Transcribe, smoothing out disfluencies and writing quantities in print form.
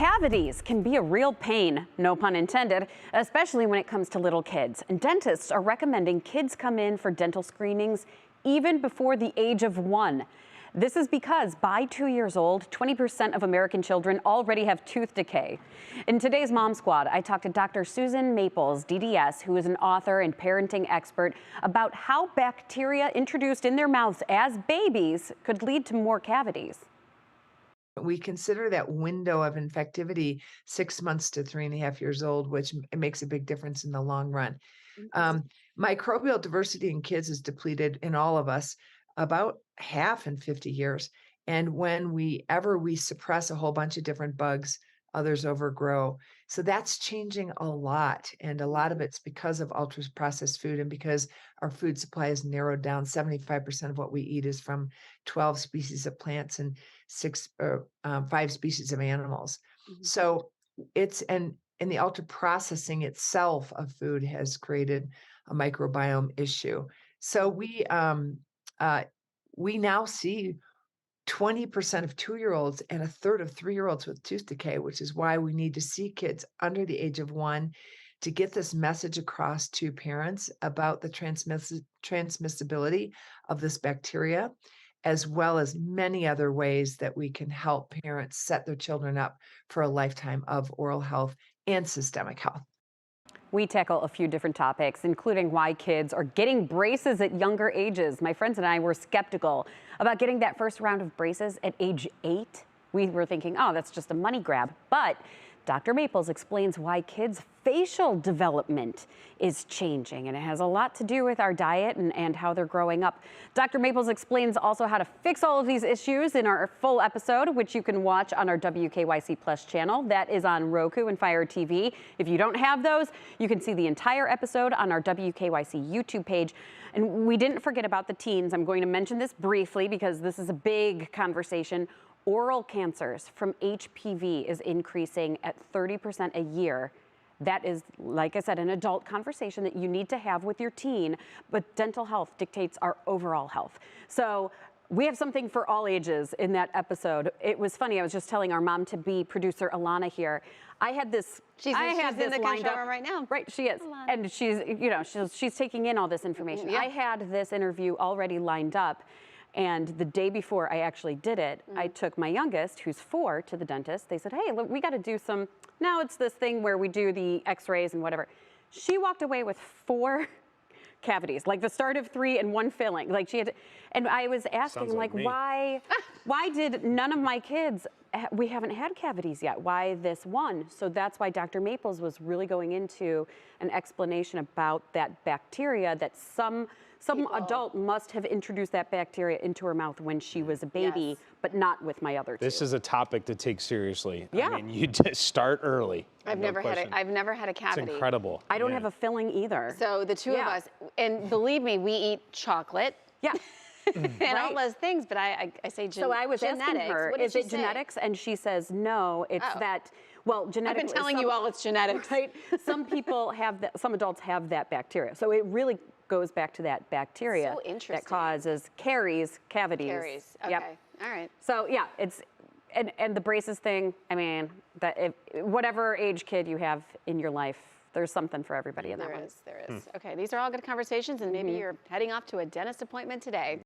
Cavities can be a real pain, no pun intended, especially when it comes to little kids. And dentists are recommending kids come in for dental screenings even before the age of 1. This is because by 2 years old, 20% of American children already have tooth decay. In today's Mom Squad, I talked to Dr. Susan Maples, DDS, who is an author and parenting expert, about how bacteria introduced in their mouths as babies could lead to more cavities. We consider that window of infectivity 6 months to 3.5 years old, which makes a big difference in the long run. Microbial diversity in kids is depleted in all of us about half in 50 years. And when we suppress a whole bunch of different bugs, others overgrow. So that's changing a lot. And a lot of it's because of ultra processed food and because our food supply is narrowed down. 75% of what we eat is from 12 species of plants and 5 species of animals. So and the ultra processing itself of food has created a microbiome issue. So we now see 20% of 2-year-olds and a third of 3-year-olds with tooth decay, which is why we need to see kids under the age of 1 to get this message across to parents about the transmissibility of this bacteria, as well as many other ways that we can help parents set their children up for a lifetime of oral health and systemic health. We tackle a few different topics, including why kids are getting braces at younger ages. My friends and I were skeptical about getting that first round of braces at age 8. We were thinking, oh, that's just a money grab. But Dr. Maples explains why kids' facial development is changing, and it has a lot to do with our diet and how they're growing up. Dr. Maples explains also how to fix all of these issues in our full episode, which you can watch on our WKYC Plus channel. That is on Roku and Fire TV. If you don't have those, you can see the entire episode on our WKYC YouTube page. And we didn't forget about the teens. I'm going to mention this briefly because this is a big conversation. Oral cancers from HPV is increasing at 30% a year. That is, like I said, an adult conversation that you need to have with your teen, but dental health dictates our overall health. So we have something for all ages in that episode. It was funny, I was just telling our mom-to-be producer, Alana here, I had this, she's in the control room right now. Right, she is. Alana. And she's taking in all this information. Yeah. I had this interview already lined up. And the day before I actually did it, I took my youngest, who's 4, to the dentist. They said, hey, look, we got to do some, now it's this thing where we do the x-rays and whatever. She walked away with 4 cavities, like the start of 3 and 1 filling. Like she had, and I was asking, like why did none of my kids, we haven't had cavities yet, why this one? So that's why Dr. Maples was really going into an explanation about that bacteria that some adult must have introduced that bacteria into her mouth when she was a baby, but not with my other 2. This is a topic to take seriously. Yeah. I mean, you just start early. I've never had a cavity. It's incredible. I don't have a filling either. So the 2 of us, and believe me, we eat chocolate. Yeah. And all those things, but I say genetics. So I was asking her, what did is she it say? genetics? And she says, no, it's that, well, genetics. I've been telling you all it's genetics. Right? Some people have that, some adults have that bacteria. So it really goes back to that bacteria that causes cavities. Caries, okay, Yep. All right. So yeah, it's, and the braces thing, I mean, whatever age kid you have in your life, there's something for everybody in that one. There is. Okay, these are all good conversations, and maybe you're heading off to a dentist appointment today.